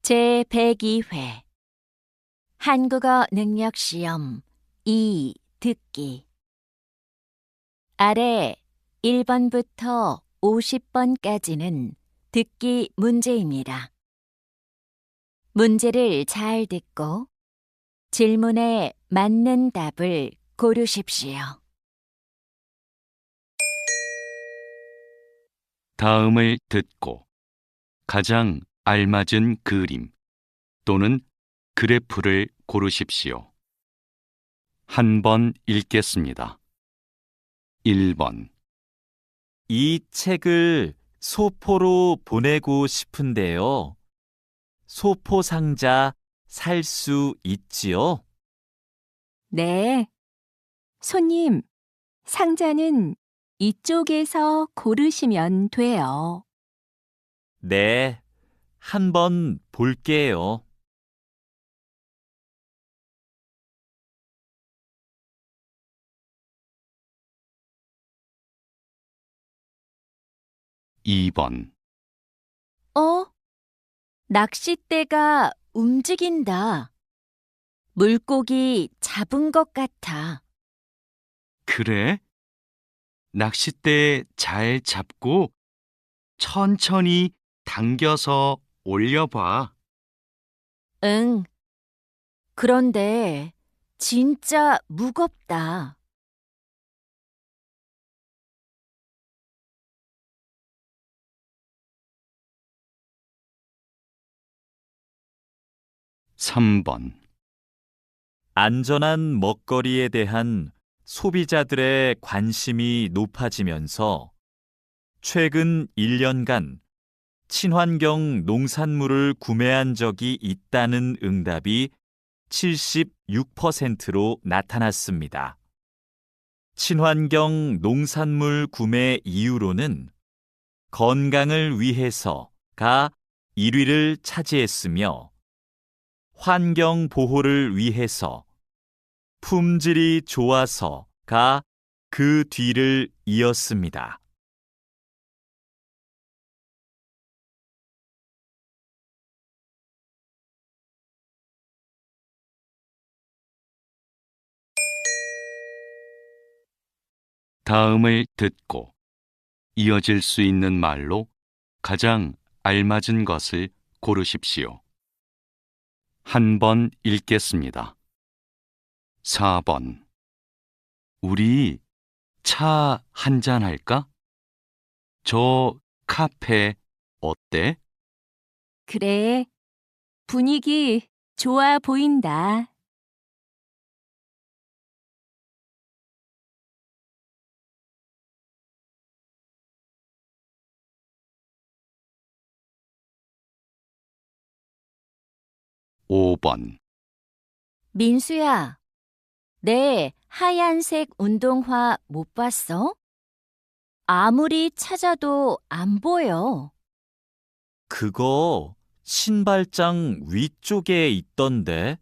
제102회 한국어 능력 시험 2 듣기 아래 1번부터 50번까지는 듣기 문제입니다. 문제를 잘 듣고 질문에 맞는 답을 고르십시오. 다음을 듣고 가장 알맞은 그림 또는 그래프를 고르십시오. 한 번 읽겠습니다. 1번 이 책을 소포로 보내고 싶은데요. 소포 상자 살 수 있지요? 네. 손님, 상자는 이쪽에서 고르시면 돼요. 네, 한번 볼게요. 이 번 낚싯대가 움직인다. 물고기 잡은 것 같아. 그래? 낚싯대 잘 잡고 천천히 당겨서 올려봐. 응. 그런데 진짜 무겁다. 삼 번 안전한 먹거리에 대한 소비자들의 관심이 높아지면서 최근 1년간 친환경 농산물을 구매한 적이 있다는 응답이 76%로 나타났습니다. 친환경 농산물 구매 이유로는 건강을 위해서가 1위를 차지했으며 환경 보호를 위해서 품질이 좋아서가 그 뒤를 이었습니다. 다음을 듣고 이어질 수 있는 말로 가장 알맞은 것을 고르십시오. 한 번 읽겠습니다. 4번 우리 차 한잔 할까? 저 카페 어때? 그래. 분위기 좋아 보인다. 5번 민수야, 내 하얀색 운동화 못 봤어? 아무리 찾아도 안 보여. 그거 신발장 위쪽에 있던데.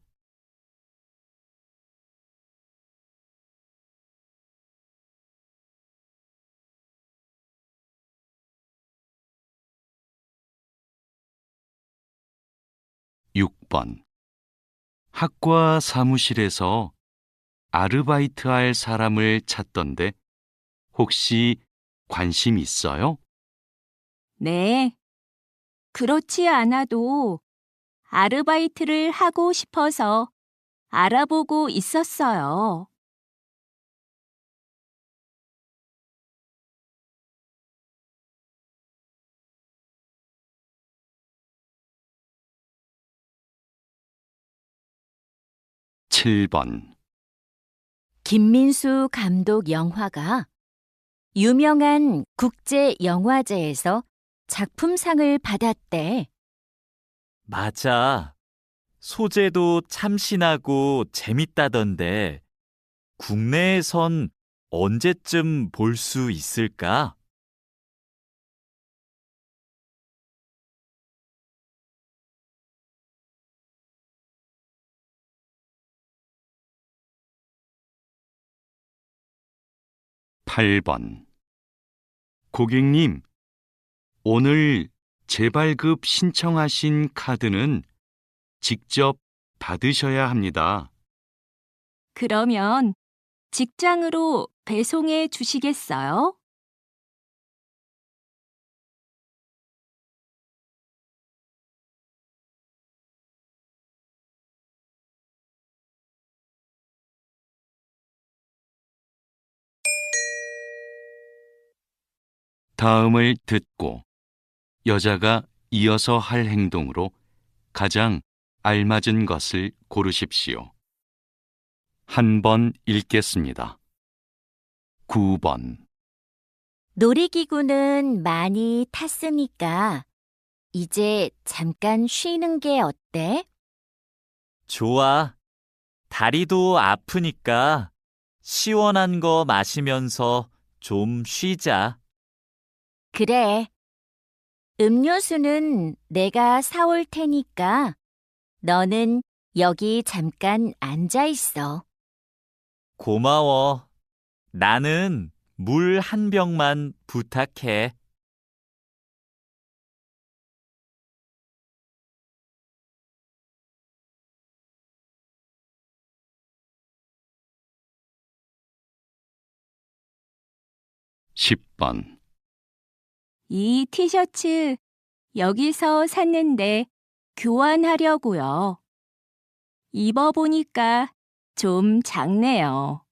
6번 학과 사무실에서 아르바이트 할 사람을 찾던데 혹시 관심 있어요? 네. 그렇지 않아도 아르바이트를 하고 싶어서 알아보고 있었어요. 7번 김민수 감독 영화가 유명한 국제 영화제에서 작품상을 받았대. 맞아. 소재도 참신하고 재밌다던데 국내에선 언제쯤 볼 수 있을까? 8번 고객님, 오늘 재발급 신청하신 카드는 직접 받으셔야 합니다. 그러면 직장으로 배송해 주시겠어요? 다음을 듣고 여자가 이어서 할 행동으로 가장 알맞은 것을 고르십시오. 한 번 읽겠습니다. 9번. 놀이기구는 많이 탔으니까 이제 잠깐 쉬는 게 어때? 좋아. 다리도 아프니까 시원한 거 마시면서 좀 쉬자. 그래. 음료수는 내가 사올 테니까 너는 여기 잠깐 앉아 있어. 고마워. 나는 물 한 병만 부탁해. 십 번. 이 티셔츠 여기서 샀는데 교환하려고요. 입어보니까 좀 작네요.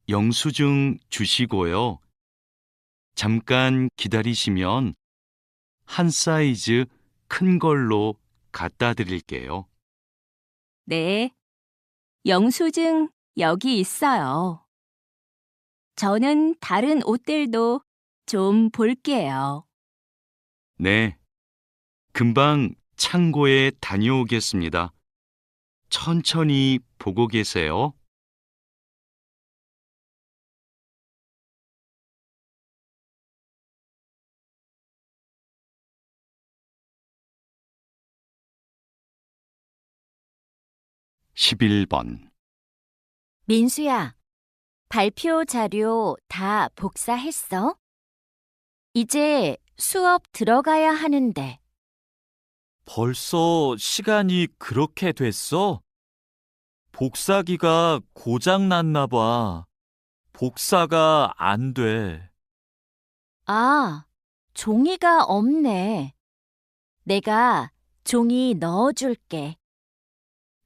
영수증 주시고요. 잠깐 기다리시면 한 사이즈 큰 걸로 갖다 드릴게요. 네, 영수증 여기 있어요. 저는 다른 옷들도 좀 볼게요. 네. 금방 창고에 다녀오겠습니다. 천천히 보고 계세요. (11번) 민수야, 발표 자료 다 복사했어? 이제 수업 들어가야 하는데. 벌써 시간이 그렇게 됐어? 복사기가 고장 났나 봐. 복사가 안 돼. 아, 종이가 없네. 내가 종이 넣어줄게.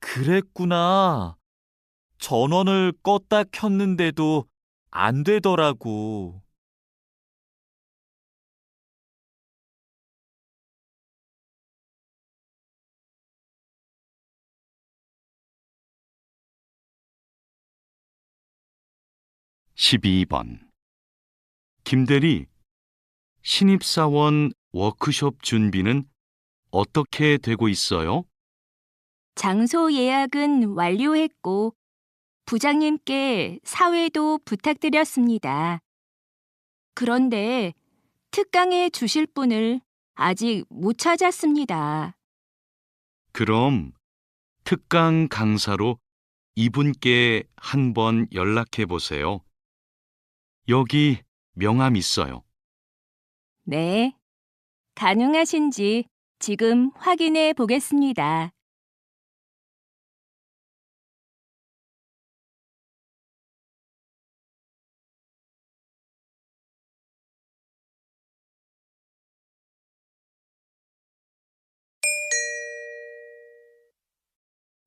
그랬구나. 전원을 껐다 켰는데도 안 되더라고. (12번) 김대리, 신입사원 워크숍 준비는 어떻게 되고 있어요? 장소 예약은 완료했고, 부장님께 사회도 부탁드렸습니다. 그런데 특강해 주실 분을 아직 못 찾았습니다. 그럼 특강 강사로 이분께 한번 연락해 보세요. 여기 명함 있어요. 네, 가능하신지 지금 확인해 보겠습니다.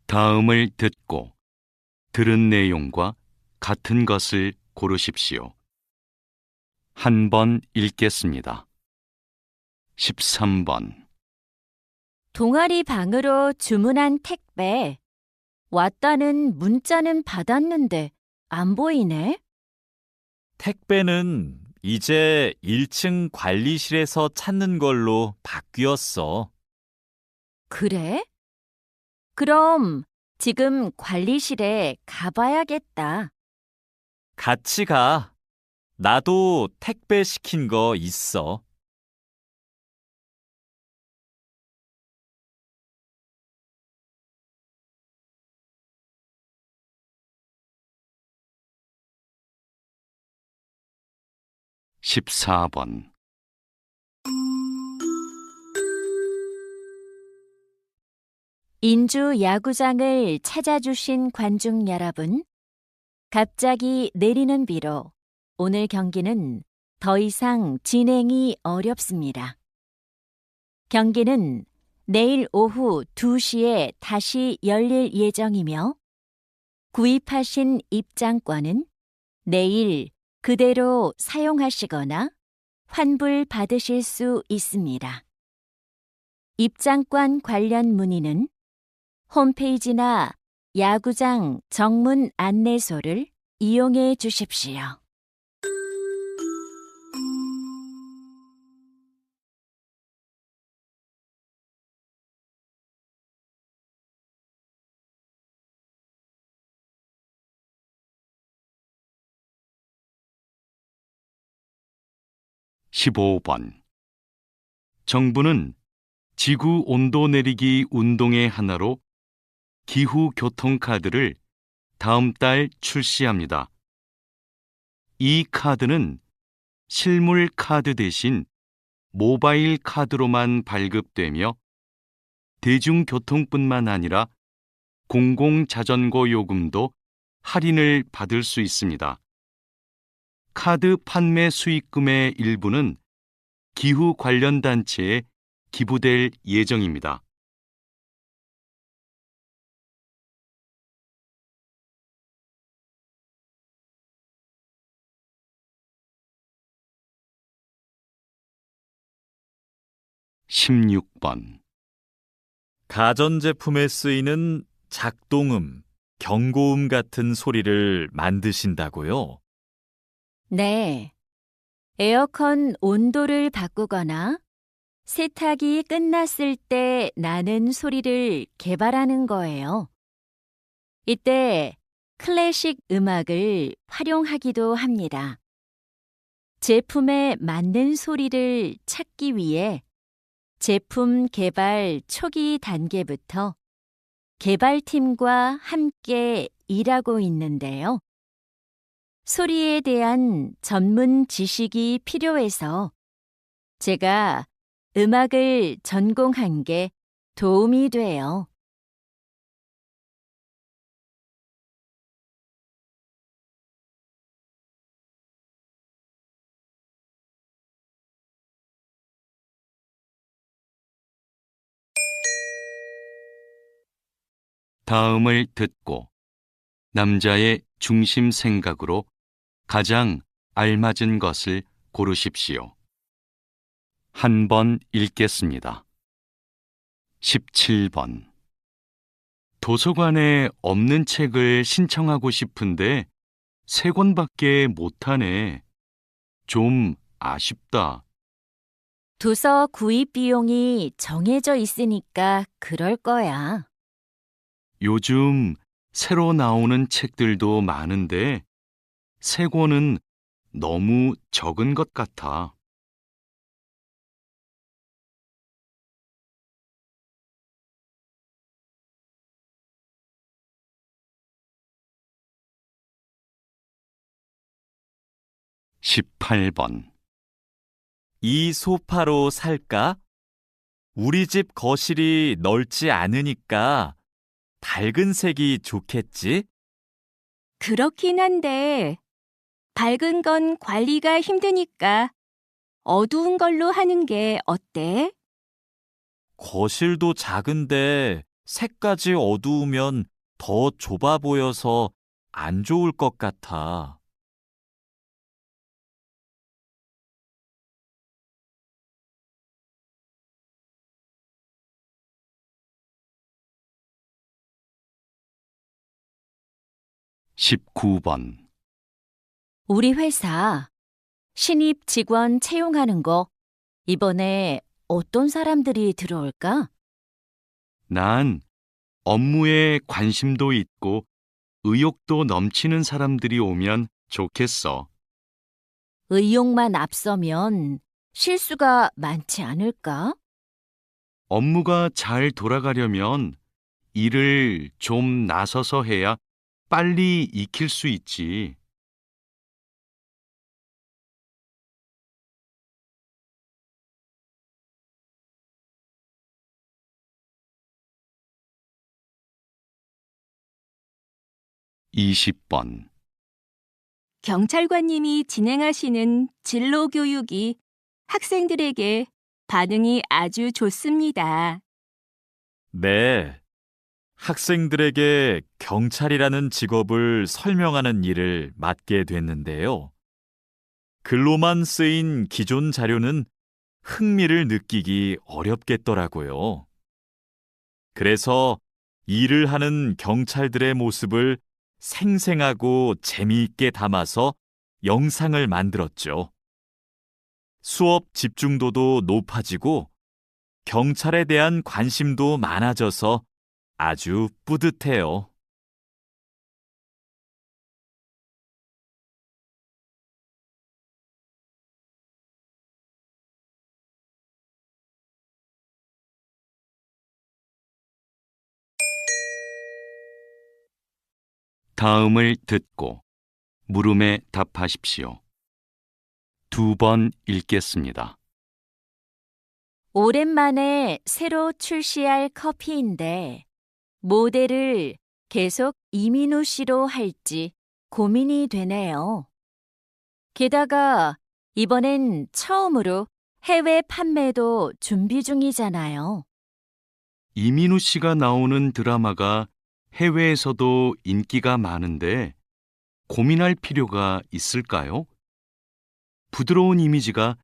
다음을 듣고 들은 내용과 같은 것을 고르십시오. 한 번 읽겠습니다. 13번. 동아리 방으로 주문한 택배. 왔다는 문자는 받았는데 안 보이네? 택배는 이제 1층 관리실에서 찾는 걸로 바뀌었어. 그래? 그럼 지금 관리실에 가봐야겠다. 같이 가. 나도 택배 시킨 거 있어. (14번) 인주 야구장을 찾아주신 관중 여러분, 갑자기 내리는 비로 오늘 경기는 더 이상 진행이 어렵습니다. 경기는 내일 오후 2시에 다시 열릴 예정이며 구입하신 입장권은 내일 그대로 사용하시거나 환불 받으실 수 있습니다. 입장권 관련 문의는 홈페이지나 야구장 정문 안내소를 이용해 주십시오. (15번) 정부는 지구 온도 내리기 운동의 하나로 기후 교통카드를 다음 달 출시합니다. 이 카드는 실물 카드 대신 모바일 카드로만 발급되며 대중교통뿐만 아니라 공공자전거 요금도 할인을 받을 수 있습니다. 카드 판매 수익금의 일부는 기후 관련 단체에 기부될 예정입니다. (16번) 가전제품에 쓰이는 작동음, 경고음 같은 소리를 만드신다고요? 네. 에어컨 온도를 바꾸거나 세탁이 끝났을 때 나는 소리를 개발하는 거예요. 이때 클래식 음악을 활용하기도 합니다. 제품에 맞는 소리를 찾기 위해 제품 개발 초기 단계부터 개발팀과 함께 일하고 있는데요. 소리에 대한 전문 지식이 필요해서 제가 음악을 전공한 게 도움이 돼요. 다음을 듣고 남자의 중심 생각으로 가장 알맞은 것을 고르십시오. 한 번 읽겠습니다. 17번 도서관에 없는 책을 신청하고 싶은데 3권밖에 못하네. 좀 아쉽다. 도서 구입 비용이 정해져 있으니까 그럴 거야. 요즘 새로 나오는 책들도 많은데 3권은 너무 적은 것 같아. (18번) 이 소파로 살까? 우리 집 거실이 넓지 않으니까 밝은 색이 좋겠지? 그렇긴 한데 밝은 건 관리가 힘드니까 어두운 걸로 하는 게 어때? 거실도 작은데 색까지 어두우면 더 좁아 보여서 안 좋을 것 같아. (19번) 우리 회사 신입 직원 채용하는 거 이번에 어떤 사람들이 들어올까? 난 업무에 관심도 있고 의욕도 넘치는 사람들이 오면 좋겠어. 의욕만 앞서면 실수가 많지 않을까? 업무가 잘 돌아가려면 일을 좀 나서서 해야 빨리 익힐 수 있지. 20번. 경찰관님이 진행하시는 진로 교육이 학생들에게 반응이 아주 좋습니다. 네. 학생들에게 경찰이라는 직업을 설명하는 일을 맡게 됐는데요. 글로만 쓰인 기존 자료는 흥미를 느끼기 어렵겠더라고요. 그래서 일을 하는 경찰들의 모습을 생생하고 재미있게 담아서 영상을 만들었죠. 수업 집중도도 높아지고 경찰에 대한 관심도 많아져서 아주 뿌듯해요. 다음을 듣고 물음에 답하십시오. 2번 읽겠습니다. 오랜만에 새로 출시할 커피인데 모델을 계속 이민우 씨로 할지 고민이 되네요. 게다가 이번엔 처음으로 해외 판매도 준비 중이잖아요. 이민우 씨가 나오는 드라마가 해외에서도 인기가 많은데 고민할 필요가 있을까요? 부드러운 이미지가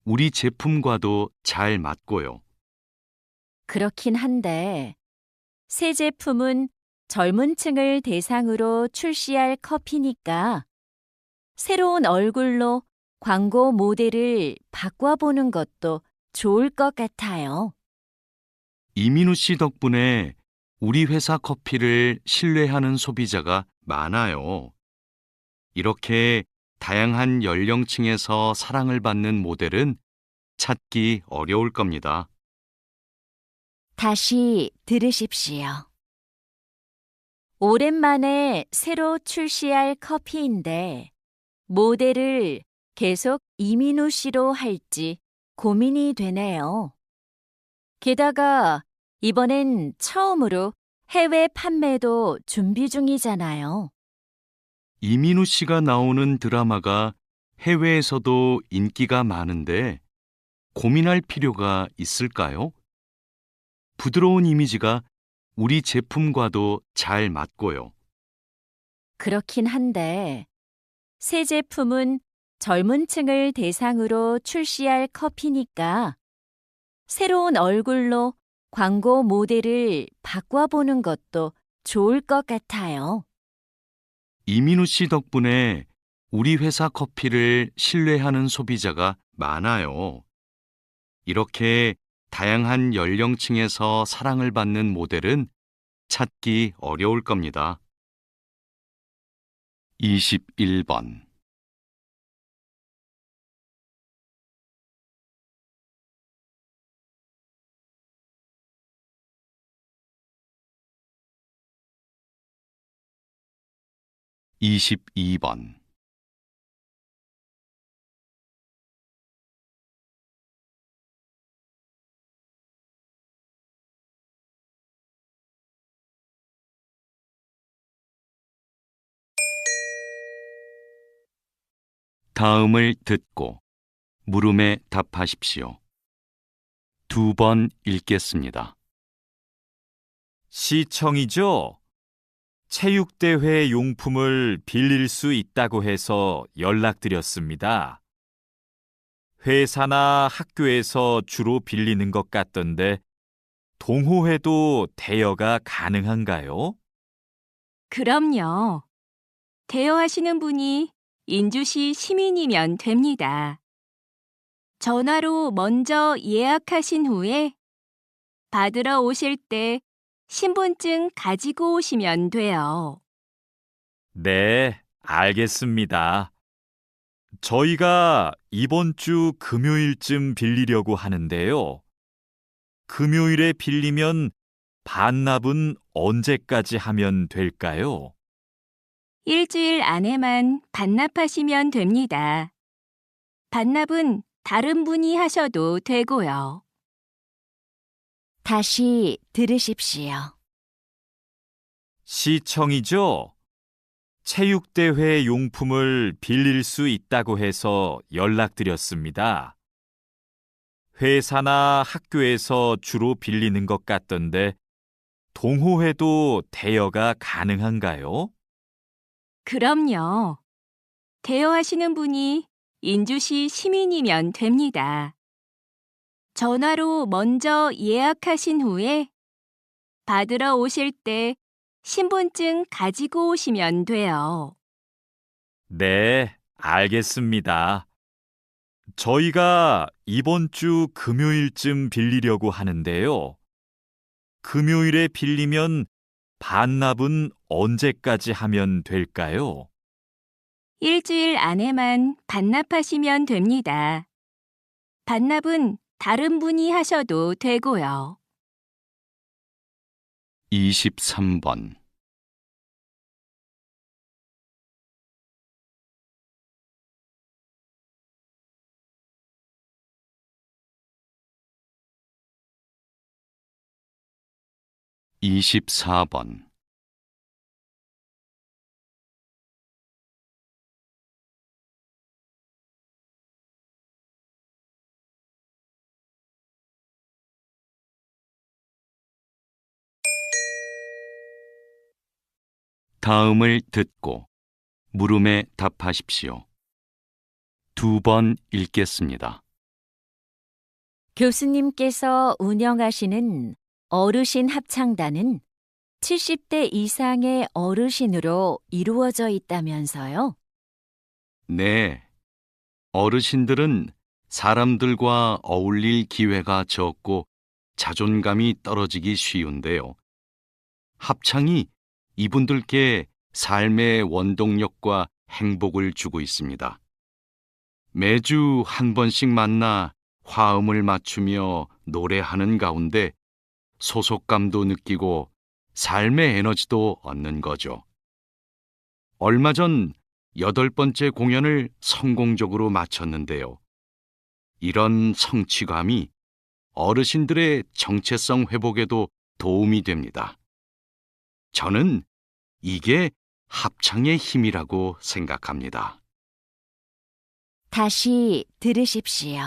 우리 제품과도 잘 맞고요. 그렇긴 한데 새 제품은 젊은 층을 대상으로 출시할 커피니까 새로운 얼굴로 광고 모델을 바꿔보는 것도 좋을 것 같아요. 이민우 씨 덕분에 우리 회사 커피를 신뢰하는 소비자가 많아요. 이렇게 다양한 연령층에서 사랑을 받는 모델은 찾기 어려울 겁니다. 다시 들으십시오. 오랜만에 새로 출시할 커피인데 모델을 계속 이민우 씨로 할지 고민이 되네요. 게다가 이번엔 처음으로 해외 판매도 준비 중이잖아요. 이민우 씨가 나오는 드라마가 해외에서도 인기가 많은데 고민할 필요가 있을까요? 부드러운 이미지가 우리 제품과도 잘 맞고요. 그렇긴 한데 새 제품은 젊은 층을 대상으로 출시할 커피니까 새로운 얼굴로 광고 모델을 바꿔보는 것도 좋을 것 같아요. 이민우 씨 덕분에 우리 회사 커피를 신뢰하는 소비자가 많아요. 이렇게 다양한 연령층에서 사랑을 받는 모델은 찾기 어려울 겁니다. 21번. (22번) 다음을 듣고 물음에 답하십시오. 2번 읽겠습니다. 시청이죠? 체육대회 용품을 빌릴 수 있다고 해서 연락드렸습니다. 회사나 학교에서 주로 빌리는 것 같던데 동호회도 대여가 가능한가요? 그럼요. 대여하시는 분이 인주시 시민이면 됩니다. 전화로 먼저 예약하신 후에 받으러 오실 때 신분증 가지고 오시면 돼요. 네, 알겠습니다. 저희가 이번 주 금요일쯤 빌리려고 하는데요. 금요일에 빌리면 반납은 언제까지 하면 될까요? 일주일 안에만 반납하시면 됩니다. 반납은 다른 분이 하셔도 되고요. 다시 들으십시오. 시청이죠? 체육대회 용품을 빌릴 수 있다고 해서 연락드렸습니다. 회사나 학교에서 주로 빌리는 것 같던데 동호회도 대여가 가능한가요? 그럼요. 대여하시는 분이 인주시 시민이면 됩니다. 전화로 먼저 예약하신 후에 받으러 오실 때 신분증 가지고 오시면 돼요. 네, 알겠습니다. 저희가 이번 주 금요일쯤 빌리려고 하는데요. 금요일에 빌리면 반납은 언제까지 하면 될까요? 일주일 안에만 반납하시면 됩니다. 반납은 다른 분이 하셔도 되고요. 23번. 24번. '다음을 듣고 물음에 답하십시오. 2번 읽겠습니다. 교수님께서 운영하시는 어르신 합창단은 70대 이상의 어르신으로 이루어져 있다면서요? 네. 어르신들은 사람들과 어울릴 기회가 적고 자존감이 떨어지기 쉬운데요. 합창이 이분들께 삶의 원동력과 행복을 주고 있습니다. 매주 한 번씩 만나 화음을 맞추며 노래하는 가운데 소속감도 느끼고 삶의 에너지도 얻는 거죠. 얼마 전 8번째 공연을 성공적으로 마쳤는데요. 이런 성취감이 어르신들의 정체성 회복에도 도움이 됩니다. 저는 이게 합창의 힘이라고 생각합니다. 다시 들으십시오.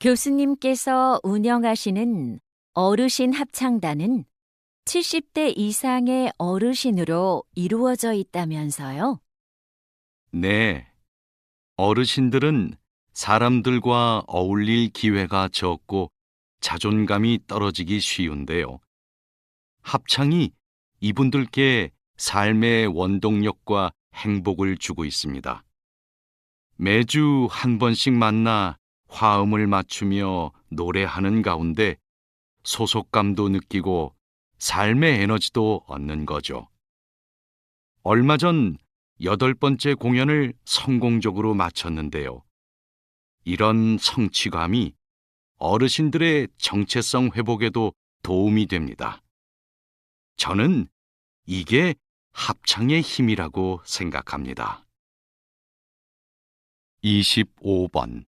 교수님께서 운영하시는 어르신 합창단은 70대 이상의 어르신으로 이루어져 있다면서요? 네. 어르신들은 사람들과 어울릴 기회가 적고 자존감이 떨어지기 쉬운데요. 합창이 이분들께 삶의 원동력과 행복을 주고 있습니다. 매주 한 번씩 만나 화음을 맞추며 노래하는 가운데 소속감도 느끼고 삶의 에너지도 얻는 거죠. 얼마 전 8번째 공연을 성공적으로 마쳤는데요. 이런 성취감이 어르신들의 정체성 회복에도 도움이 됩니다. 저는 이게 합창의 힘이라고 생각합니다. 25번.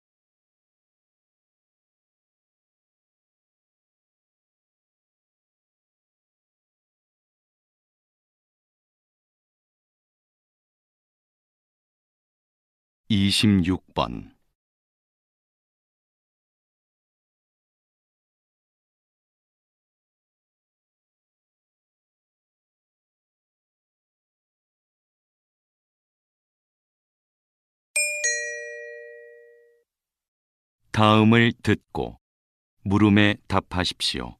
26번. '다음을 듣고 물음에 답하십시오.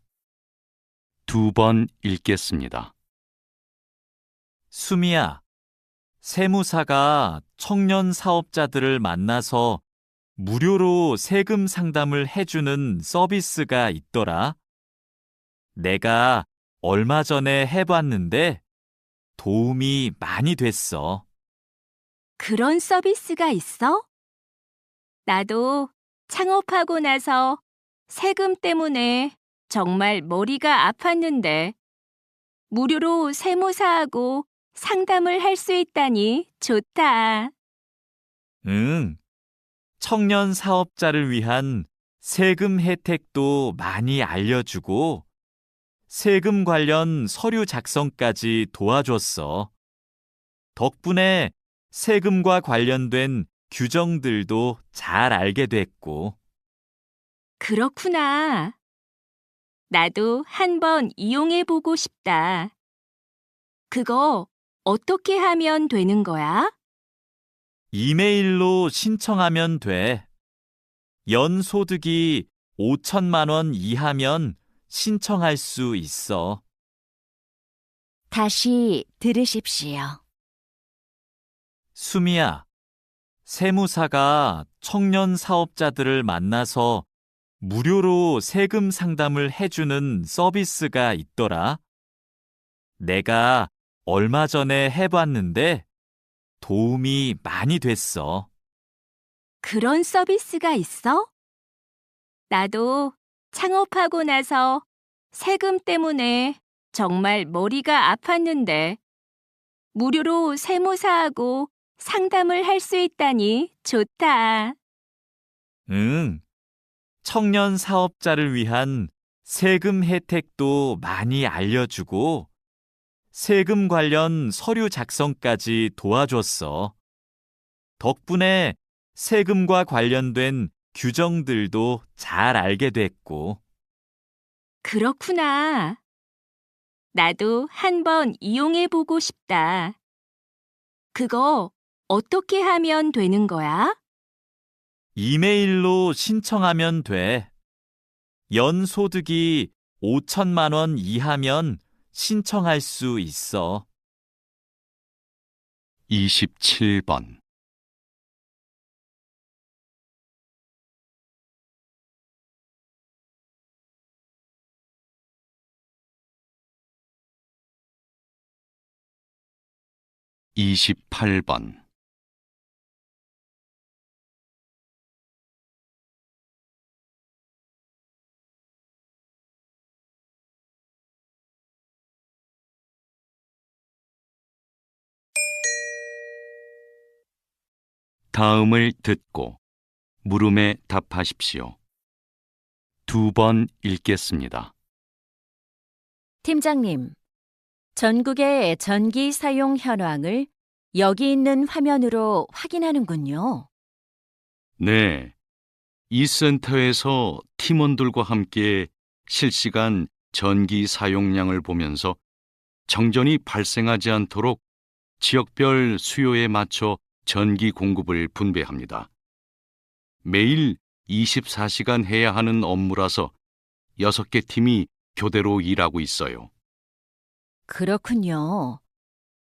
2번 읽겠습니다. 수미야, 세무사가 청년 사업자들을 만나서 무료로 세금 상담을 해주는 서비스가 있더라. 내가 얼마 전에 해봤는데 도움이 많이 됐어. 그런 서비스가 있어? 나도 창업하고 나서 세금 때문에 정말 머리가 아팠는데 무료로 세무사하고 상담을 할 수 있다니 좋다. 응, 청년 사업자를 위한 세금 혜택도 많이 알려주고 세금 관련 서류 작성까지 도와줬어. 덕분에 세금과 관련된 규정들도 잘 알게 됐고, 그렇구나. 나도 한번 이용해 보고 싶다. 그거 어떻게 하면 되는 거야? 이메일로 신청하면 돼. 연소득이 5천만 원 이하면 신청할 수 있어. 다시 들으십시오. 수미야, 세무사가 청년 사업자들을 만나서 무료로 세금 상담을 해주는 서비스가 있더라. 내가 얼마 전에 해봤는데 도움이 많이 됐어. 그런 서비스가 있어? 나도 창업하고 나서 세금 때문에 정말 머리가 아팠는데 무료로 세무사하고 상담을 할 수 있다니 좋다. 응, 청년 사업자를 위한 세금 혜택도 많이 알려주고 세금 관련 서류 작성까지 도와줬어. 덕분에 세금과 관련된 규정들도 잘 알게 됐고, 그렇구나. 나도 한번 이용해 보고 싶다. 그거 어떻게 하면 되는 거야? 이메일로 신청하면 돼. 연소득이 5천만 원 이하면 신청할 수 있어. 27번. (28번) 다음을 듣고 물음에 답하십시오. 2번 읽겠습니다. 팀장님, 전국의 전기 사용 현황을 여기 있는 화면으로 확인하는군요. 네, 이 센터에서 팀원들과 함께 실시간 전기 사용량을 보면서 정전이 발생하지 않도록 지역별 수요에 맞춰 전기 공급을 분배합니다. 매일 24시간 해야 하는 업무라서 6개 팀이 교대로 일하고 있어요. 그렇군요.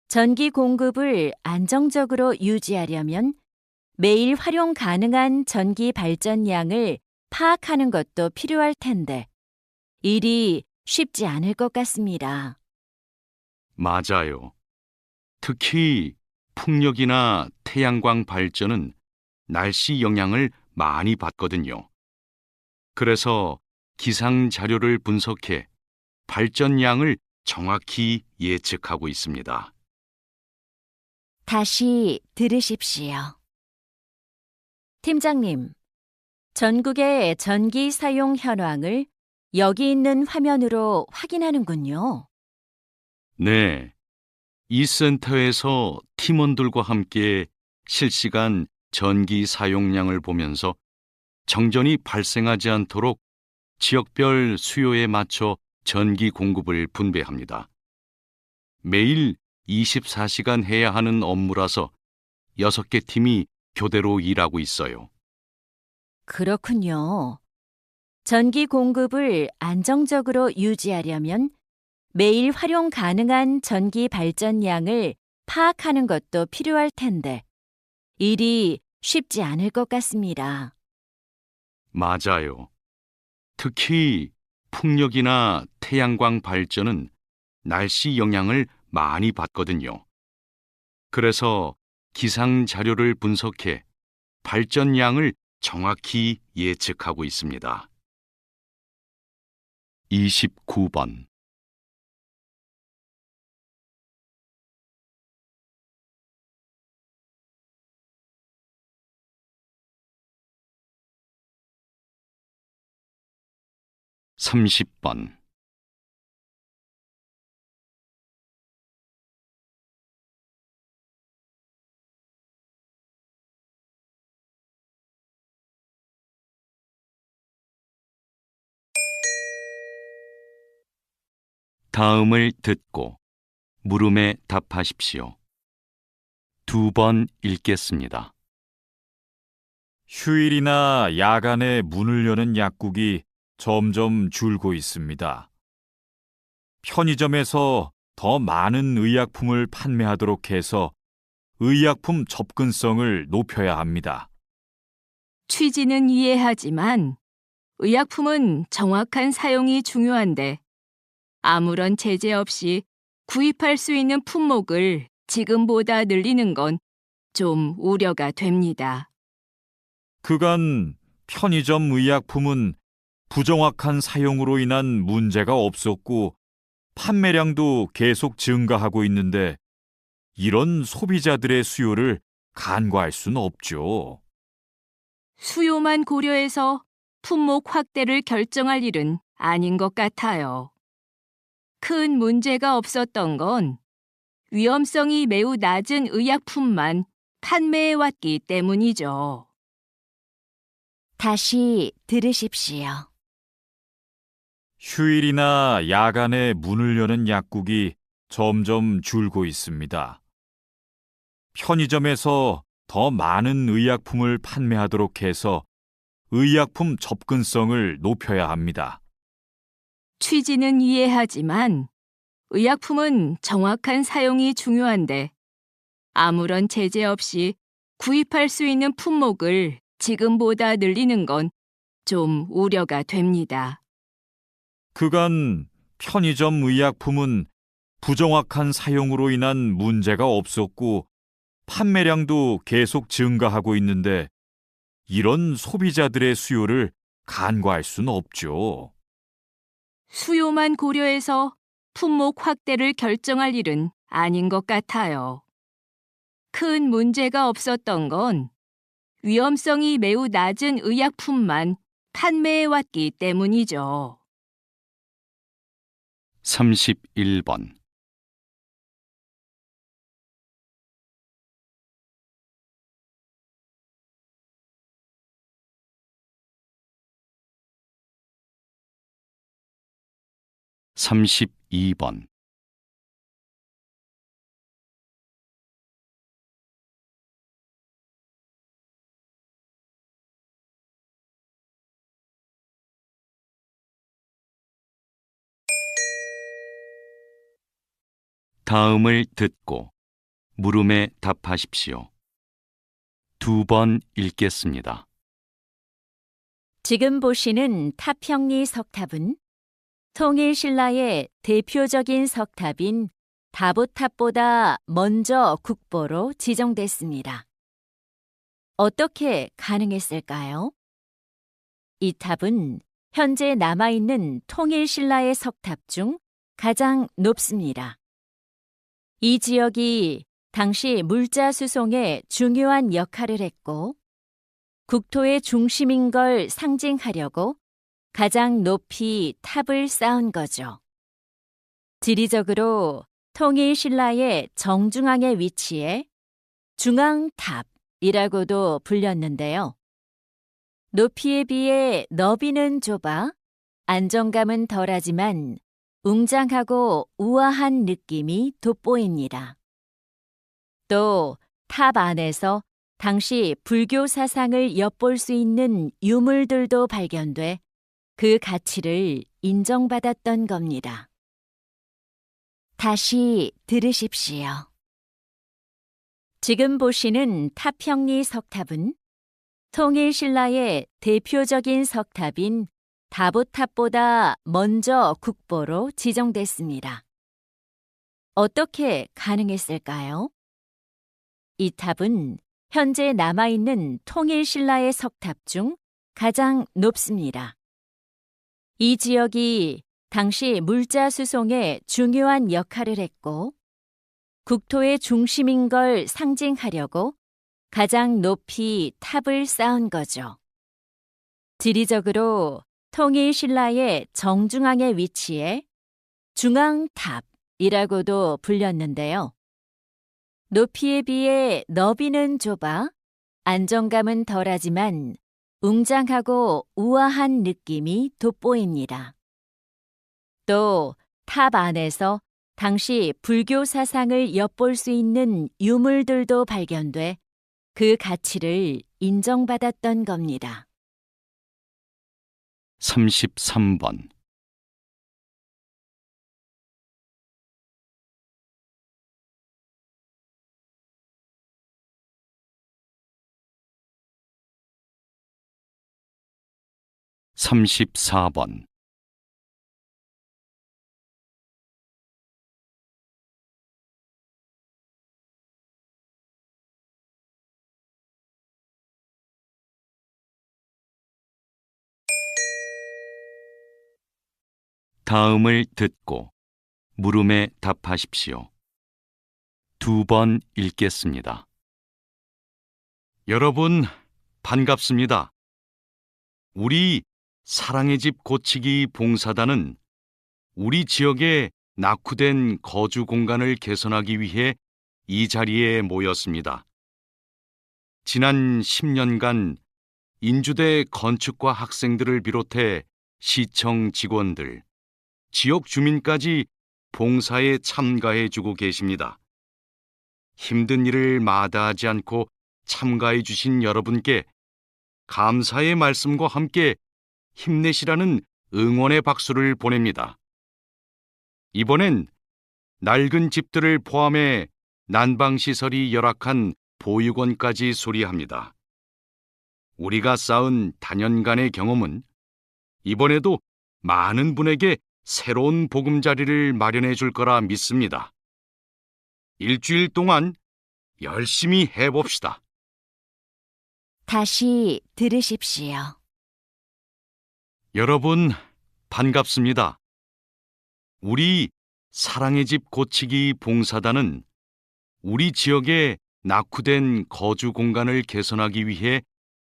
전기 공급을 안정적으로 유지하려면 매일 활용 가능한 전기 발전량을 파악하는 것도 필요할 텐데 일이 쉽지 않을 것 같습니다. 맞아요. 특히 풍력이나 태양광 발전은 날씨 영향을 많이 받거든요. 그래서 기상 자료를 분석해 발전량을 정확히 예측하고 있습니다. 다시 들으십시오. 팀장님, 전국의 전기 사용 현황을 여기 있는 화면으로 확인하는군요. 네, 이 센터에서 팀원들과 함께 실시간 전기 사용량을 보면서 정전이 발생하지 않도록 지역별 수요에 맞춰 전기 공급을 분배합니다. 매일 24시간 해야 하는 업무라서 6개 팀이 교대로 일하고 있어요. 그렇군요. 전기 공급을 안정적으로 유지하려면 매일 활용 가능한 전기 발전량을 파악하는 것도 필요할 텐데 일이 쉽지 않을 것 같습니다. 맞아요. 특히 풍력이나 태양광 발전은 날씨 영향을 많이 받거든요. 그래서 기상 자료를 분석해 발전량을 정확히 예측하고 있습니다. 29번. (30번) 다음을 듣고 물음에 답하십시오. 2번 읽겠습니다. 휴일이나 야간에 문을 여는 약국이 점점 줄고 있습니다. 편의점에서 더 많은 의약품을 판매하도록 해서 의약품 접근성을 높여야 합니다. 취지는 이해하지만 의약품은 정확한 사용이 중요한데 아무런 제재 없이 구입할 수 있는 품목을 지금보다 늘리는 건 좀 우려가 됩니다. 그간 편의점 의약품은 부정확한 사용으로 인한 문제가 없었고 판매량도 계속 증가하고 있는데 이런 소비자들의 수요를 간과할 수는 없죠. 수요만 고려해서 품목 확대를 결정할 일은 아닌 것 같아요. 큰 문제가 없었던 건 위험성이 매우 낮은 의약품만 판매해왔기 때문이죠. 다시 들으십시오. 휴일이나 야간에 문을 여는 약국이 점점 줄고 있습니다. 편의점에서 더 많은 의약품을 판매하도록 해서 의약품 접근성을 높여야 합니다. 취지는 이해하지만 의약품은 정확한 사용이 중요한데 아무런 제재 없이 구입할 수 있는 품목을 지금보다 늘리는 건 좀 우려가 됩니다. 그간 편의점 의약품은 부정확한 사용으로 인한 문제가 없었고 판매량도 계속 증가하고 있는데 이런 소비자들의 수요를 간과할 수는 없죠. 수요만 고려해서 품목 확대를 결정할 일은 아닌 것 같아요. 큰 문제가 없었던 건 위험성이 매우 낮은 의약품만 판매해왔기 때문이죠. 31번. (32번) 다음을 듣고 물음에 답하십시오. 2번 읽겠습니다. 지금 보시는 타평리 석탑은 통일신라의 대표적인 석탑인 다보탑보다 먼저 국보로 지정됐습니다. 어떻게 가능했을까요? 이 탑은 현재 남아있는 통일신라의 석탑 중 가장 높습니다. 이 지역이 당시 물자 수송에 중요한 역할을 했고 국토의 중심인 걸 상징하려고 가장 높이 탑을 쌓은 거죠. 지리적으로 통일신라의 정중앙에 위치해 중앙탑이라고도 불렸는데요. 높이에 비해 너비는 좁아 안정감은 덜하지만 웅장하고 우아한 느낌이 돋보입니다. 또 탑 안에서 당시 불교 사상을 엿볼 수 있는 유물들도 발견돼 그 가치를 인정받았던 겁니다. 다시 들으십시오. 지금 보시는 타평리 석탑은 통일신라의 대표적인 석탑인 다보탑보다 먼저 국보로 지정됐습니다. 어떻게 가능했을까요? 이 탑은 현재 남아있는 통일신라의 석탑 중 가장 높습니다. 이 지역이 당시 물자 수송에 중요한 역할을 했고 국토의 중심인 걸 상징하려고 가장 높이 탑을 쌓은 거죠. 지리적으로 통일신라의 정중앙에 위치해 중앙탑이라고도 불렸는데요. 높이에 비해 너비는 좁아 안정감은 덜하지만 웅장하고 우아한 느낌이 돋보입니다. 또 탑 안에서 당시 불교 사상을 엿볼 수 있는 유물들도 발견돼 그 가치를 인정받았던 겁니다. 33번. (34번) 다음을 듣고 물음에 답하십시오. 2번 읽겠습니다. 여러분, 반갑습니다. 우리 사랑의 집 고치기 봉사단은 우리 지역의 낙후된 거주 공간을 개선하기 위해 이 자리에 모였습니다. 지난 10년간 인주대 건축과 학생들을 비롯해 시청 직원들, 지역 주민까지 봉사에 참가해 주고 계십니다. 힘든 일을 마다하지 않고 참가해 주신 여러분께 감사의 말씀과 함께 힘내시라는 응원의 박수를 보냅니다. 이번엔 낡은 집들을 포함해 난방시설이 열악한 보육원까지 수리합니다. 우리가 쌓은 다년간의 경험은 이번에도 많은 분에게 새로운 보금자리를 마련해 줄 거라 믿습니다. 일주일 동안 열심히 해봅시다. 다시 들으십시오. 여러분, 반갑습니다. 우리 사랑의 집 고치기 봉사단은 우리 지역의 낙후된 거주 공간을 개선하기 위해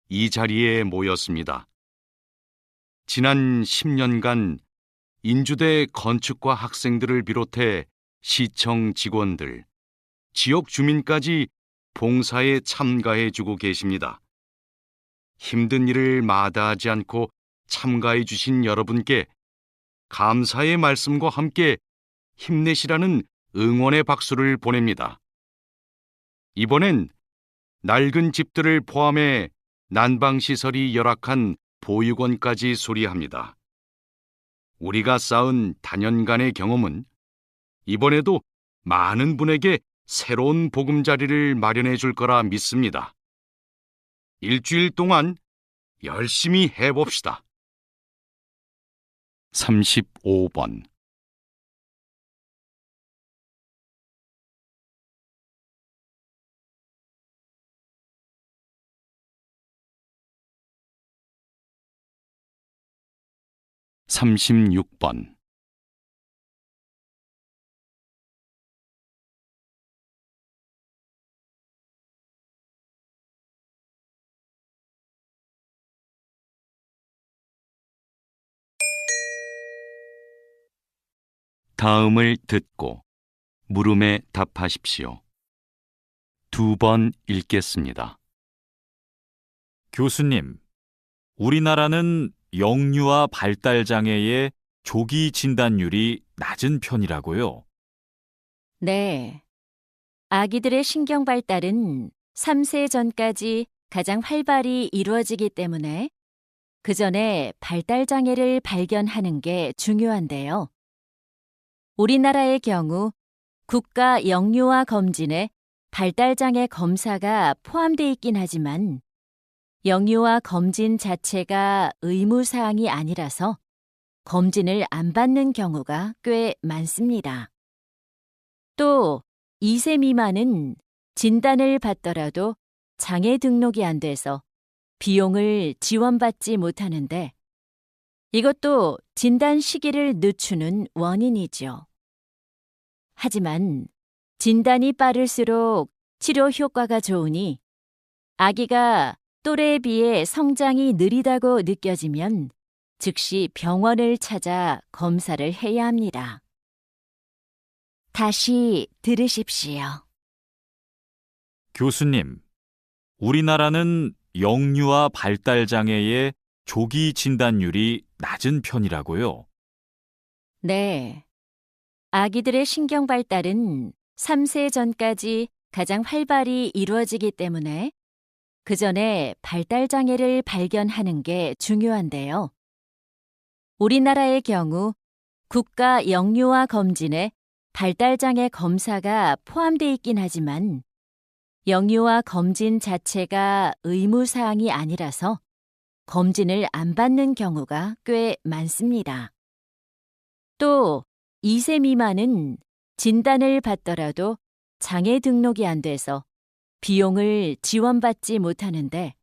이 자리에 모였습니다. 지난 10년간 인주대 건축과 학생들을 비롯해 시청 직원들, 지역 주민까지 봉사에 참가해 주고 계십니다. 힘든 일을 마다하지 않고 참가해 주신 여러분께 감사의 말씀과 함께 힘내시라는 응원의 박수를 보냅니다. 이번엔 낡은 집들을 포함해 난방시설이 열악한 보육원까지 수리합니다. 우리가 쌓은 다년간의 경험은 이번에도 많은 분에게 새로운 보금자리를 마련해 줄 거라 믿습니다. 일주일 동안 열심히 해봅시다. 35번. (36번) 다음을 듣고 물음에 답하십시오. 2번 읽겠습니다. 교수님, 우리나라는 영유아 발달 장애의 조기 진단율이 낮은 편이라고요? 네. 아기들의 신경 발달은 3세 전까지 가장 활발히 이루어지기 때문에 그 전에 발달 장애를 발견하는 게 중요한데요. 우리나라의 경우 국가 영유아 검진에 발달 장애 검사가 포함돼 있긴 하지만 영유아 검진 자체가 의무사항이 아니라서 검진을 안 받는 경우가 꽤 많습니다. 또 2세 미만은 진단을 받더라도 장애 등록이 안 돼서 비용을 지원받지 못하는데 이것도 진단 시기를 늦추는 원인이죠. 하지만 진단이 빠를수록 치료 효과가 좋으니 아기가 또래에 비해 성장이 느리다고 느껴지면 즉시 병원을 찾아 검사를 해야 합니다. 다시 들으십시오. 교수님, 우리나라는 영유아 발달 장애의 조기 진단율이 낮은 편이라고요? 네. 아기들의 신경 발달은 3세 전까지 가장 활발히 이루어지기 때문에 그 전에 발달 장애를 발견하는 게 중요한데요. 우리나라의 경우 국가 영유아 검진에 발달 장애 검사가 포함돼 있긴 하지만 영유아 검진 자체가 의무사항이 아니라서 검진을 안 받는 경우가 꽤 많습니다. 또 2세 미만은 진단을 받더라도 장애 등록이 안 돼서 비용을 지원받지 못하는데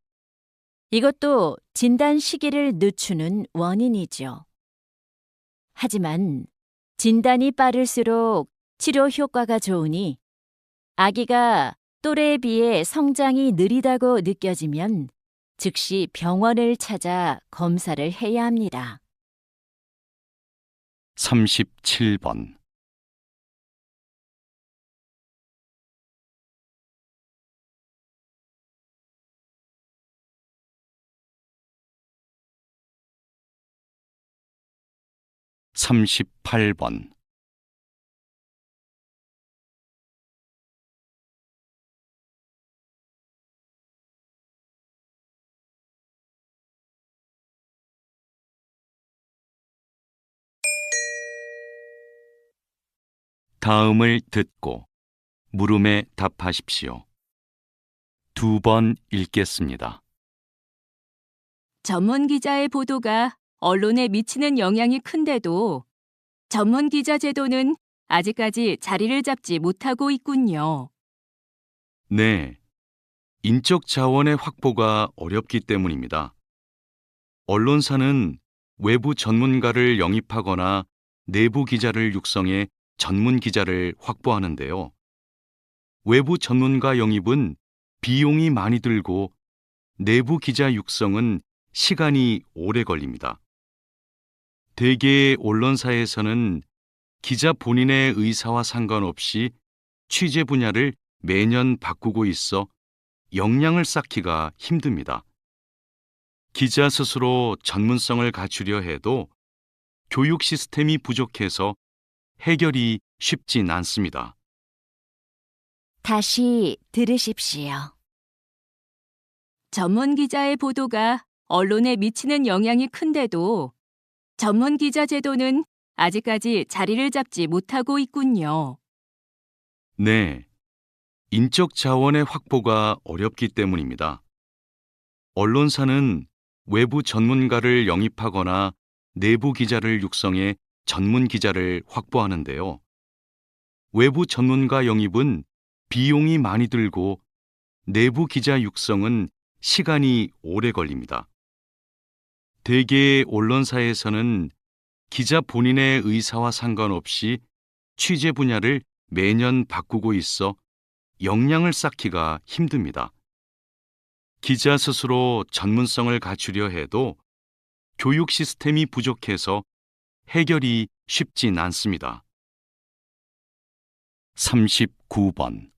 이것도 진단 시기를 늦추는 원인이죠. 하지만 진단이 빠를수록 치료 효과가 좋으니 아기가 또래에 비해 성장이 느리다고 느껴지면 즉시 병원을 찾아 검사를 해야 합니다. 37번. (38번) 다음을 듣고 물음에 답하십시오. 2번 읽겠습니다. 전문 기자의 보도가 언론에 미치는 영향이 큰데도 전문 기자 제도는 아직까지 자리를 잡지 못하고 있군요. 네, 인적 자원의 확보가 어렵기 때문입니다. 언론사는 외부 전문가를 영입하거나 내부 기자를 육성해 전문 기자를 확보하는데요. 외부 전문가 영입은 비용이 많이 들고 내부 기자 육성은 시간이 오래 걸립니다. 대개의 언론사에서는 기자 본인의 의사와 상관없이 취재 분야를 매년 바꾸고 있어 역량을 쌓기가 힘듭니다. 기자 스스로 전문성을 갖추려 해도 교육 시스템이 부족해서 해결이 쉽진 않습니다. 다시 들으십시오. 전문 기자의 보도가 언론에 미치는 영향이 큰데도 전문 기자 제도는 아직까지 자리를 잡지 못하고 있군요. 네, 인적 자원의 확보가 어렵기 때문입니다. 언론사는 외부 전문가를 영입하거나 내부 기자를 육성해 전문 기자를 확보하는데요. 외부 전문가 영입은 비용이 많이 들고 내부 기자 육성은 시간이 오래 걸립니다. 대개의 언론사에서는 기자 본인의 의사와 상관없이 취재 분야를 매년 바꾸고 있어 역량을 쌓기가 힘듭니다. 기자 스스로 전문성을 갖추려 해도 교육 시스템이 부족해서 해결이 쉽진 않습니다. 39번.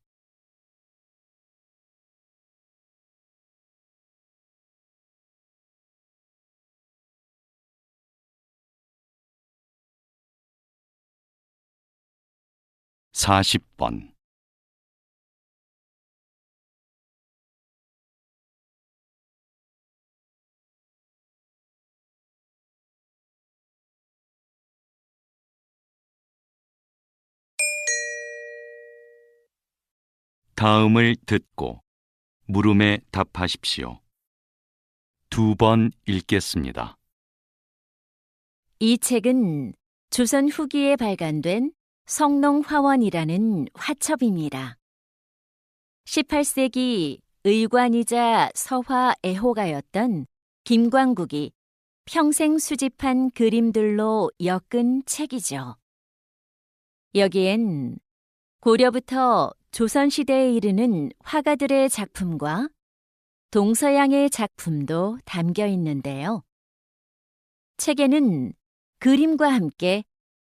(40번) 다음을 듣고 물음에 답하십시오. 2번 읽겠습니다. 이 책은 조선 후기에 발간된 성농화원이라는 화첩입니다. 18세기 의관이자 서화 애호가였던 김광국이 평생 수집한 그림들로 엮은 책이죠. 여기엔 고려부터 조선시대에 이르는 화가들의 작품과 동서양의 작품도 담겨 있는데요. 책에는 그림과 함께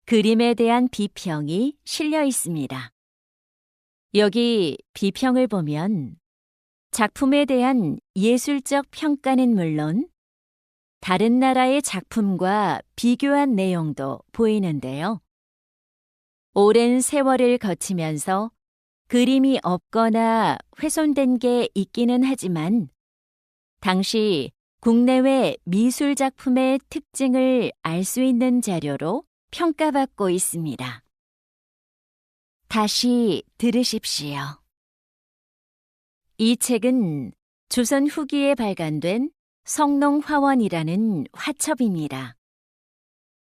그림에 대한 비평이 실려 있습니다. 여기 비평을 보면 작품에 대한 예술적 평가는 물론 다른 나라의 작품과 비교한 내용도 보이는데요. 오랜 세월을 거치면서 그림이 없거나 훼손된 게 있기는 하지만 당시 국내외 미술 작품의 특징을 알 수 있는 자료로 평가받고 있습니다. 다시 들으십시오. 이 책은 조선 후기에 발간된 성농화원이라는 화첩입니다.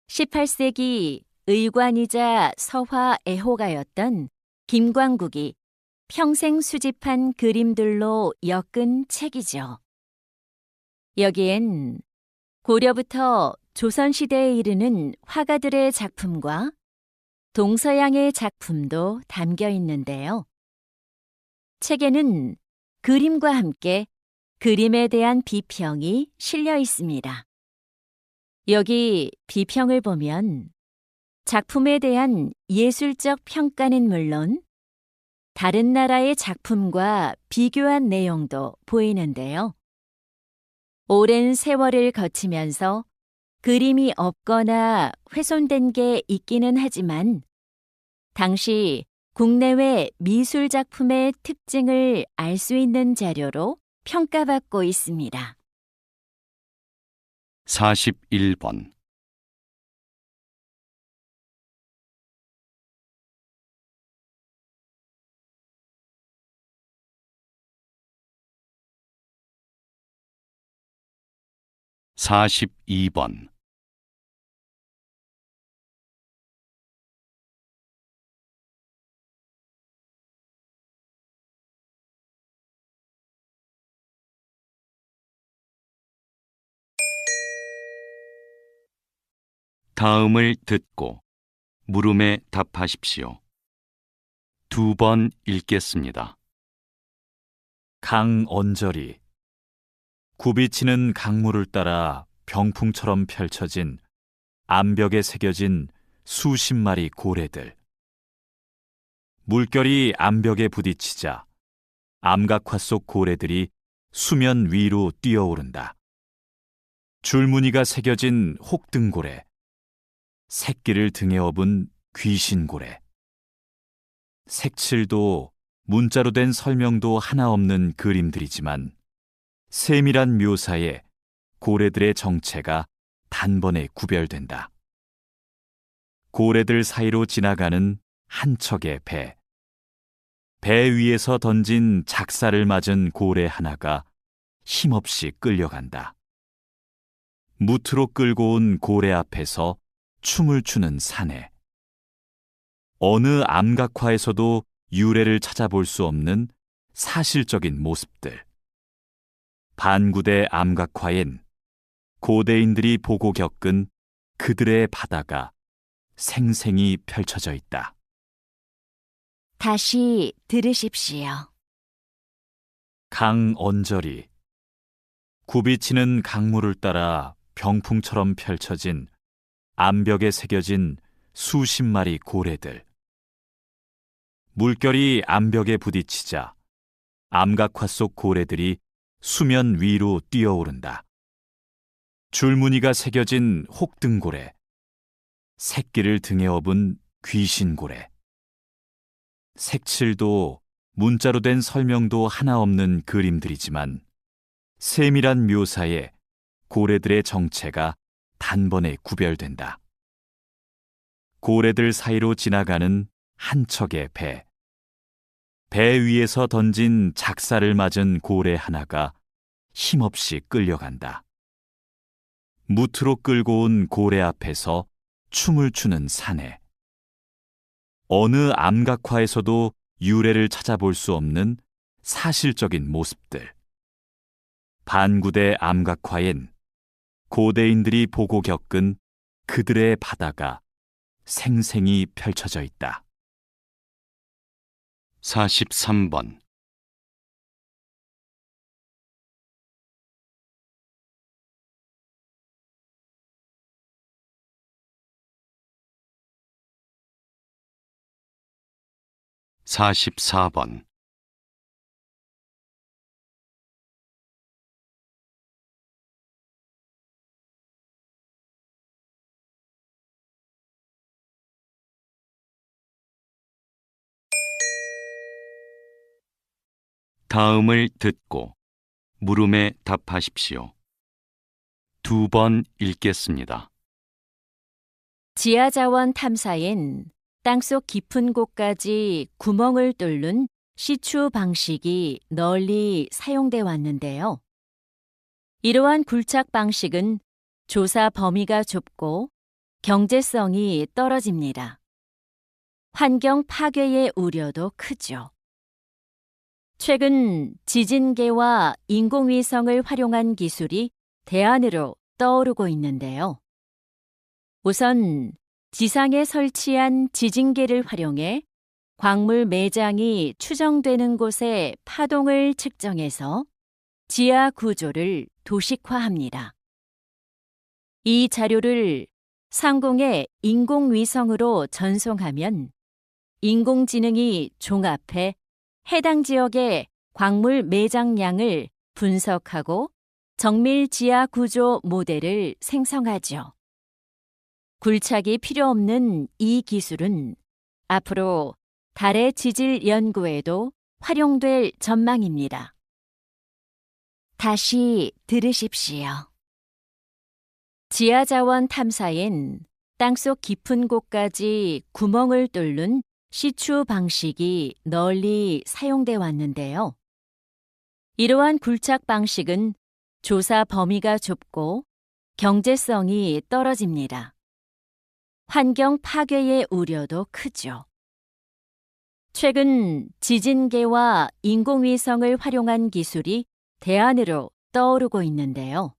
18세기 의관이자 서화 애호가였던 김광국이 평생 수집한 그림들로 엮은 책이죠. 여기엔 고려부터 조선시대에 이르는 화가들의 작품과 동서양의 작품도 담겨 있는데요. 책에는 그림과 함께 그림에 대한 비평이 실려 있습니다. 여기 비평을 보면 작품에 대한 예술적 평가는 물론 다른 나라의 작품과 비교한 내용도 보이는데요. 오랜 세월을 거치면서 그림이 없거나 훼손된 게 있기는 하지만 당시 국내외 미술 작품의 특징을 알 수 있는 자료로 평가받고 있습니다. 41번. 42번. 다음을 듣고 물음에 답하십시오. 2번 읽겠습니다. 강언저리. 굽이치는 강물을 따라 병풍처럼 펼쳐진 암벽에 새겨진 수십 마리 고래들. 물결이 암벽에 부딪히자 암각화 속 고래들이 수면 위로 뛰어오른다. 줄무늬가 새겨진 혹등고래, 새끼를 등에 업은 귀신고래. 색칠도 문자로 된 설명도 하나 없는 그림들이지만 세밀한 묘사에 고래들의 정체가 단번에 구별된다. 고래들 사이로 지나가는 한 척의 배. 배 위에서 던진 작사를 맞은 고래 하나가 힘없이 끌려간다. 무트로 끌고 온 고래 앞에서 춤을 추는 사내. 어느 암각화에서도 유래를 찾아볼 수 없는 사실적인 모습들. 반구대 암각화엔 고대인들이 보고 겪은 그들의 바다가 생생히 펼쳐져 있다. 다시 들으십시오. 강언저리. 굽이치는 강물을 따라 병풍처럼 펼쳐진 암벽에 새겨진 수십 마리 고래들. 물결이 암벽에 부딪히자 암각화 속 고래들이 수면 위로 뛰어오른다. 줄무늬가 새겨진 혹등고래, 새끼를 등에 업은 귀신고래. 색칠도 문자로 된 설명도 하나 없는 그림들이지만 세밀한 묘사에 고래들의 정체가 단번에 구별된다. 고래들 사이로 지나가는 한 척의 배. 배 위에서 던진 작사를 맞은 고래 하나가 힘없이 끌려간다. 무트로 끌고 온 고래 앞에서 춤을 추는 사내. 어느 암각화에서도 유래를 찾아볼 수 없는 사실적인 모습들. 반구대 암각화엔 고대인들이 보고 겪은 그들의 바다가 생생히 펼쳐져 있다. 43번. 44번. 다음을 듣고 물음에 답하십시오. 2번 읽겠습니다. 지하자원 탐사엔 땅속 깊은 곳까지 구멍을 뚫는 시추 방식이 널리 사용돼 왔는데요. 이러한 굴착 방식은 조사 범위가 좁고 경제성이 떨어집니다. 환경 파괴의 우려도 크죠. 최근 지진계와 인공위성을 활용한 기술이 대안으로 떠오르고 있는데요. 우선 지상에 설치한 지진계를 활용해 광물 매장이 추정되는 곳의 파동을 측정해서 지하 구조를 도식화합니다. 이 자료를 상공의 인공위성으로 전송하면 인공지능이 종합해 해당 지역의 광물 매장량을 분석하고 정밀 지하 구조 모델을 생성하죠. 굴착이 필요 없는 이 기술은 앞으로 달의 지질 연구에도 활용될 전망입니다. 다시 들으십시오. 지하자원 탐사엔 땅속 깊은 곳까지 구멍을 뚫는 시추 방식이 널리 사용돼 왔는데요. 이러한 굴착 방식은 조사 범위가 좁고 경제성이 떨어집니다. 환경 파괴의 우려도 크죠. 최근 지진계와 인공위성을 활용한 기술이 대안으로 떠오르고 있는데요.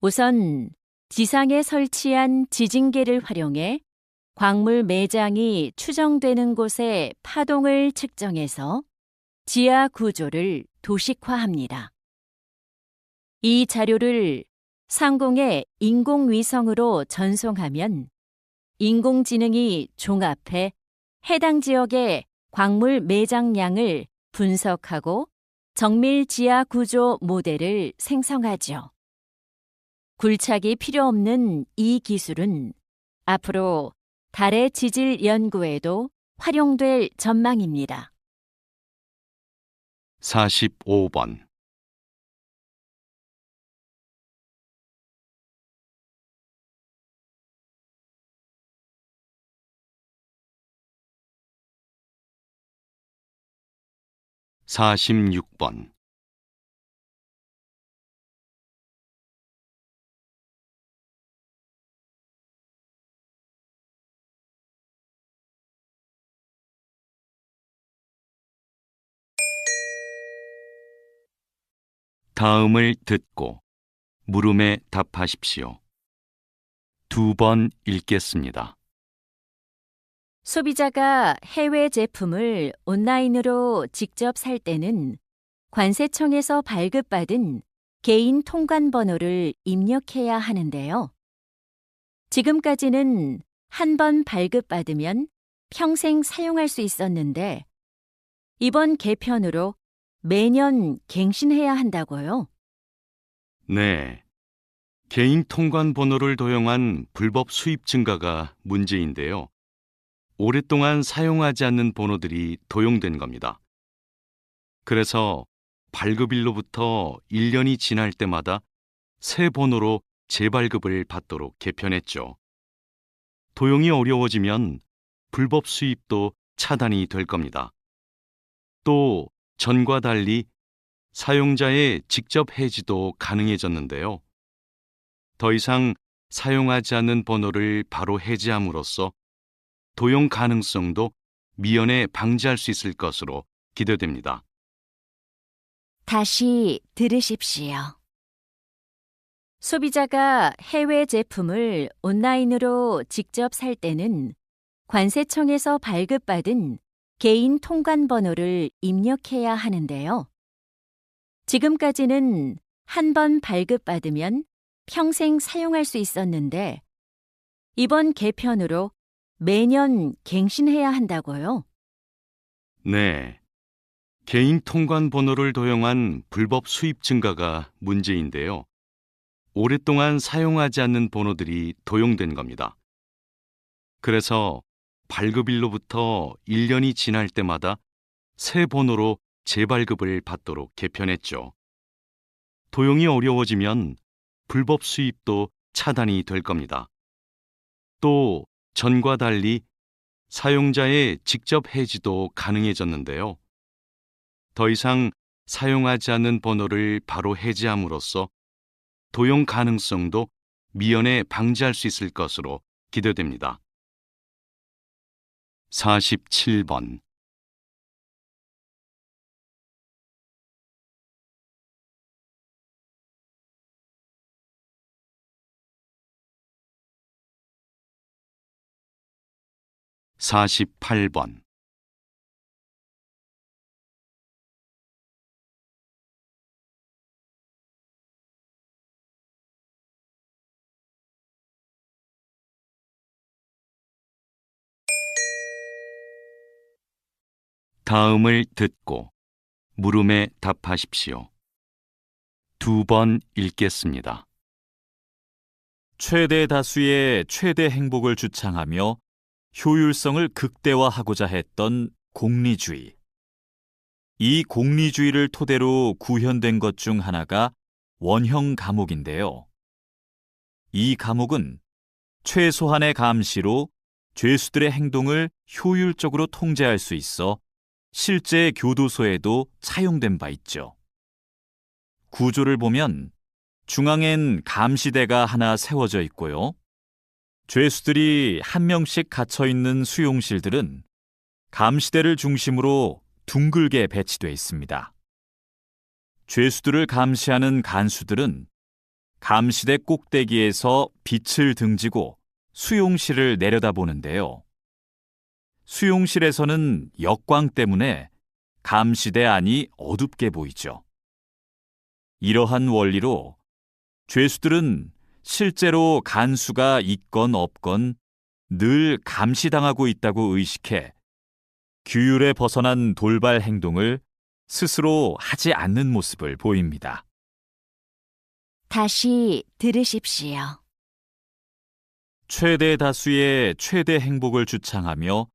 우선 지상에 설치한 지진계를 활용해 광물 매장이 추정되는 곳의 파동을 측정해서 지하 구조를 도식화합니다. 이 자료를 상공의 인공위성으로 전송하면 인공지능이 종합해 해당 지역의 광물 매장량을 분석하고 정밀 지하 구조 모델을 생성하죠. 굴착이 필요 없는 이 기술은 앞으로 달의 지질 연구에도 활용될 전망입니다. 45번. (46번) 다음을 듣고 물음에 답하십시오. 2번 읽겠습니다. 소비자가 해외 제품을 온라인으로 직접 살 때는 관세청에서 발급받은 개인 통관 번호를 입력해야 하는데요. 지금까지는 한 번 발급받으면 평생 사용할 수 있었는데 이번 개편으로 매년 갱신해야 한다고요? 네. 개인 통관 번호를 도용한 불법 수입 증가가 문제인데요. 오랫동안 사용하지 않는 번호들이 도용된 겁니다. 그래서 발급일로부터 1년이 지날 때마다 새 번호로 재발급을 받도록 개편했죠. 도용이 어려워지면 불법 수입도 차단이 될 겁니다. 또 전과 달리 사용자의 직접 해지도 가능해졌는데요. 더 이상 사용하지 않는 번호를 바로 해지함으로써 도용 가능성도 미연에 방지할 수 있을 것으로 기대됩니다. 다시 들으십시오. 소비자가 해외 제품을 온라인으로 직접 살 때는 관세청에서 발급받은 개인 통관 번호를 입력해야 하는데요. 지금까지는 한 번 발급받으면 평생 사용할 수 있었는데 이번 개편으로 매년 갱신해야 한다고요? 네. 개인 통관 번호를 도용한 불법 수입 증가가 문제인데요. 오랫동안 사용하지 않는 번호들이 도용된 겁니다. 그래서 발급일로부터 1년이 지날 때마다 새 번호로 재발급을 받도록 개편했죠. 도용이 어려워지면 불법 수입도 차단이 될 겁니다. 또 전과 달리 사용자의 직접 해지도 가능해졌는데요. 더 이상 사용하지 않는 번호를 바로 해지함으로써 도용 가능성도 미연에 방지할 수 있을 것으로 기대됩니다. 47번 48번 '다음을 듣고 물음에 답하십시오. 2번 읽겠습니다. 최대 다수의 최대 행복을 주창하며 효율성을 극대화하고자 했던 공리주의. 이 공리주의를 토대로 구현된 것 중 하나가 원형 감옥인데요. 이 감옥은 최소한의 감시로 죄수들의 행동을 효율적으로 통제할 수 있어 실제 교도소에도 차용된 바 있죠. 구조를 보면 중앙엔 감시대가 하나 세워져 있고요. 죄수들이 한 명씩 갇혀 있는 수용실들은 감시대를 중심으로 둥글게 배치돼 있습니다. 죄수들을 감시하는 간수들은 감시대 꼭대기에서 빛을 등지고 수용실을 내려다보는데요. 수용실에서는 역광 때문에 감시대 안이 어둡게 보이죠. 이러한 원리로 죄수들은 실제로 간수가 있건 없건 늘 감시당하고 있다고 의식해 규율에 벗어난 돌발 행동을 스스로 하지 않는 모습을 보입니다. 다시 들으십시오. 최대 다수의 최대 행복을 주창하며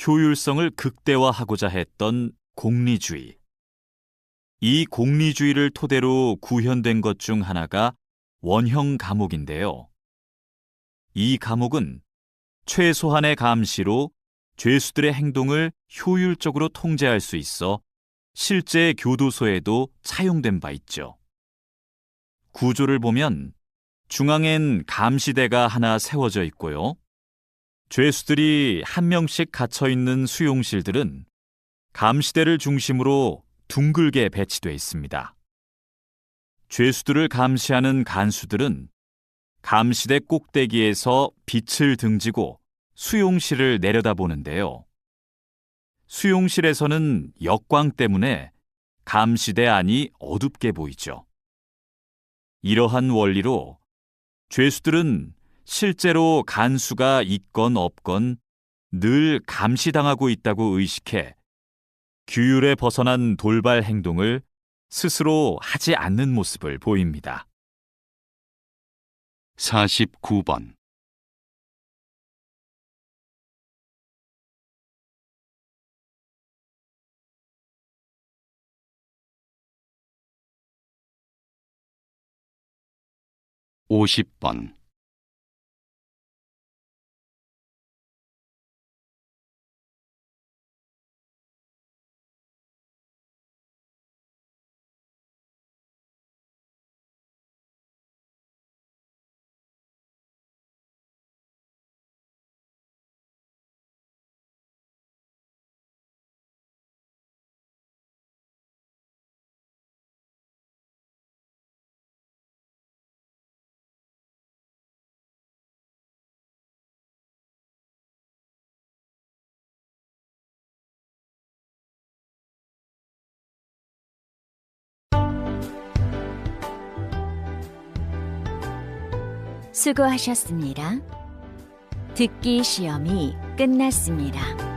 효율성을 극대화하고자 했던 공리주의. 이 공리주의를 토대로 구현된 것 중 하나가 원형 감옥인데요. 이 감옥은 최소한의 감시로 죄수들의 행동을 효율적으로 통제할 수 있어 실제 교도소에도 차용된 바 있죠. 구조를 보면 중앙엔 감시대가 하나 세워져 있고요. 죄수들이 한 명씩 갇혀 있는 수용실들은 감시대를 중심으로 둥글게 배치돼 있습니다. 죄수들을 감시하는 간수들은 감시대 꼭대기에서 빛을 등지고 수용실을 내려다보는데요. 수용실에서는 역광 때문에 감시대 안이 어둡게 보이죠. 이러한 원리로 죄수들은 실제로 간수가 있건 없건 늘 감시당하고 있다고 의식해 규율에 벗어난 돌발 행동을 스스로 하지 않는 모습을 보입니다. 49번 50번 수고하셨습니다. 듣기 시험이 끝났습니다.